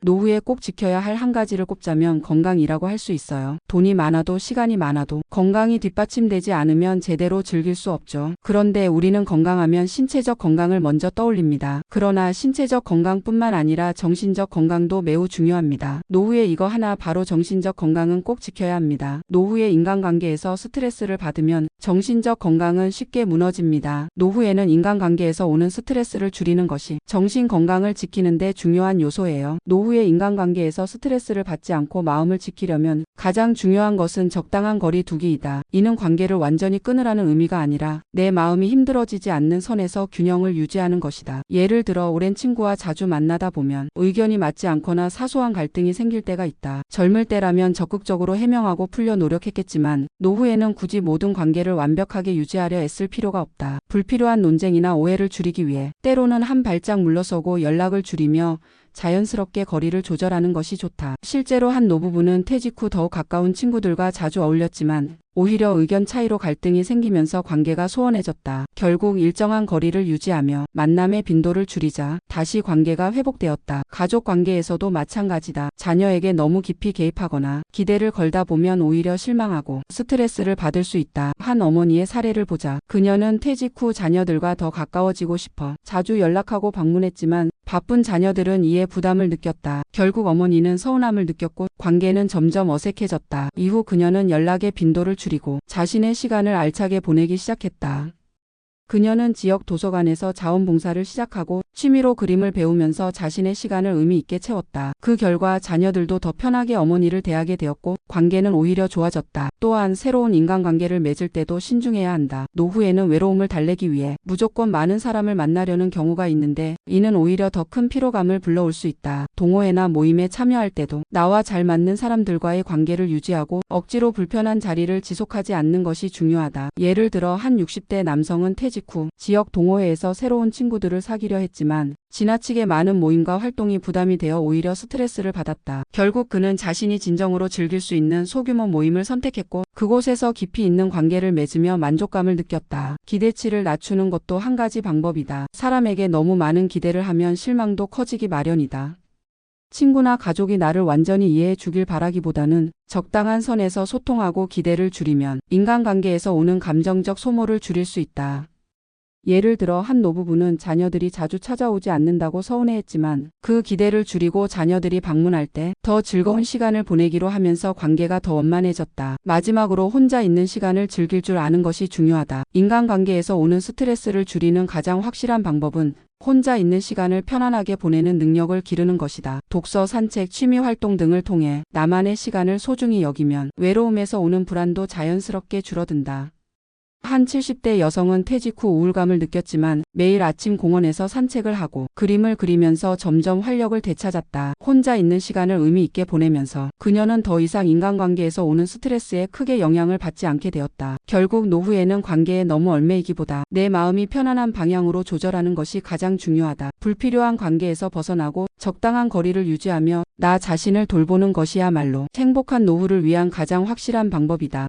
노후에 꼭 지켜야 할 한 가지를 꼽자면 건강이라고 할 수 있어요. 돈이 많아도 시간이 많아도 건강이 뒷받침되지 않으면 제대로 즐길 수 없죠. 그런데 우리는 건강하면 신체적 건강을 먼저 떠올립니다. 그러나 신체적 건강뿐만 아니라 정신적 건강도 매우 중요합니다. 노후에 이거 하나 바로 정신적 건강은 꼭 지켜야 합니다. 노후의 인간관계에서 스트레스를 받으면 정신적 건강은 쉽게 무너집니다. 노후에는 인간관계에서 오는 스트레스를 줄이는 것이 정신 건강을 지키는 데 중요한 요소예요. 노후의 인간관계에서 스트레스를 받지 않고 마음을 지키려면 가장 중요한 것은 적당한 거리 두기이다. 이는 관계를 완전히 끊으라는 의미가 아니라 내 마음이 힘들어지지 않는 선에서 균형을 유지하는 것이다. 예를 들어 오랜 친구와 자주 만나다 보면 의견이 맞지 않거나 사소한 갈등이 생길 때가 있다. 젊을 때라면 적극적으로 해명하고 풀려 노력했겠지만 노후에는 굳이 모든 관계를 완벽하게 유지하려 애쓸 필요가 없다. 불필요한 논쟁이나 오해를 줄이기 위해 때로는 한 발짝 물러서고 연락을 줄이며 자연스럽게 거리를 조절하는 것이 좋다. 실제로 한 노부부는 퇴직 후 더욱 가까운 친구들과 자주 어울렸지만 오히려 의견 차이로 갈등이 생기면서 관계가 소원해졌다. 결국 일정한 거리를 유지하며 만남의 빈도를 줄이자 다시 관계가 회복되었다. 가족 관계에서도 마찬가지다. 자녀에게 너무 깊이 개입하거나 기대를 걸다 보면 오히려 실망하고 스트레스를 받을 수 있다. 한 어머니의 사례를 보자. 그녀는 퇴직 후 자녀들과 더 가까워지고 싶어 자주 연락하고 방문했지만 바쁜 자녀들은 이에 부담을 느꼈다. 결국 어머니는 서운함을 느꼈고 관계는 점점 어색해졌다. 이후 그녀는 연락의 빈도를 줄이고 자신의 시간을 알차게 보내기 시작했다. 그녀는 지역 도서관에서 자원봉사를 시작하고 취미로 그림을 배우면서 자신의 시간을 의미 있게 채웠다. 그 결과 자녀들도 더 편하게 어머니를 대하게 되었고 관계는 오히려 좋아졌다. 또한 새로운 인간관계를 맺을 때도 신중해야 한다. 노후에는 외로움을 달래기 위해 무조건 많은 사람을 만나려는 경우가 있는데 이는 오히려 더 큰 피로감을 불러올 수 있다. 동호회나 모임에 참여할 때도 나와 잘 맞는 사람들과의 관계를 유지하고 억지로 불편한 자리를 지속하지 않는 것이 중요하다. 예를 들어 한 60대 남성은 퇴직 후 지역 동호회에서 새로운 친구들을 사귀려 했지만 지나치게 많은 모임과 활동이 부담이 되어 오히려 스트레스를 받았다. 결국 그는 자신이 진정으로 즐길 수 있는 소규모 모임을 선택했고 그곳에서 깊이 있는 관계를 맺으며 만족감을 느꼈다. 기대치를 낮추는 것도 한 가지 방법이다. 사람에게 너무 많은 기대를 하면 실망도 커지기 마련이다. 친구나 가족이 나를 완전히 이해해 주길 바라기보다는 적당한 선에서 소통하고 기대를 줄이면 인간관계에서 오는 감정적 소모를 줄일 수 있다. 예를 들어 한 노부부는 자녀들이 자주 찾아오지 않는다고 서운해했지만 그 기대를 줄이고 자녀들이 방문할 때 더 즐거운 시간을 보내기로 하면서 관계가 더 원만해졌다. 마지막으로 혼자 있는 시간을 즐길 줄 아는 것이 중요하다. 인간관계에서 오는 스트레스를 줄이는 가장 확실한 방법은 혼자 있는 시간을 편안하게 보내는 능력을 기르는 것이다. 독서, 산책, 취미 활동 등을 통해 나만의 시간을 소중히 여기면 외로움에서 오는 불안도 자연스럽게 줄어든다. 한 70대 여성은 퇴직 후 우울감을 느꼈지만 매일 아침 공원에서 산책을 하고 그림을 그리면서 점점 활력을 되찾았다. 혼자 있는 시간을 의미 있게 보내면서 그녀는 더 이상 인간관계에서 오는 스트레스에 크게 영향을 받지 않게 되었다. 결국 노후에는 관계에 너무 얽매이기보다 내 마음이 편안한 방향으로 조절하는 것이 가장 중요하다. 불필요한 관계에서 벗어나고 적당한 거리를 유지하며 나 자신을 돌보는 것이야말로 행복한 노후를 위한 가장 확실한 방법이다.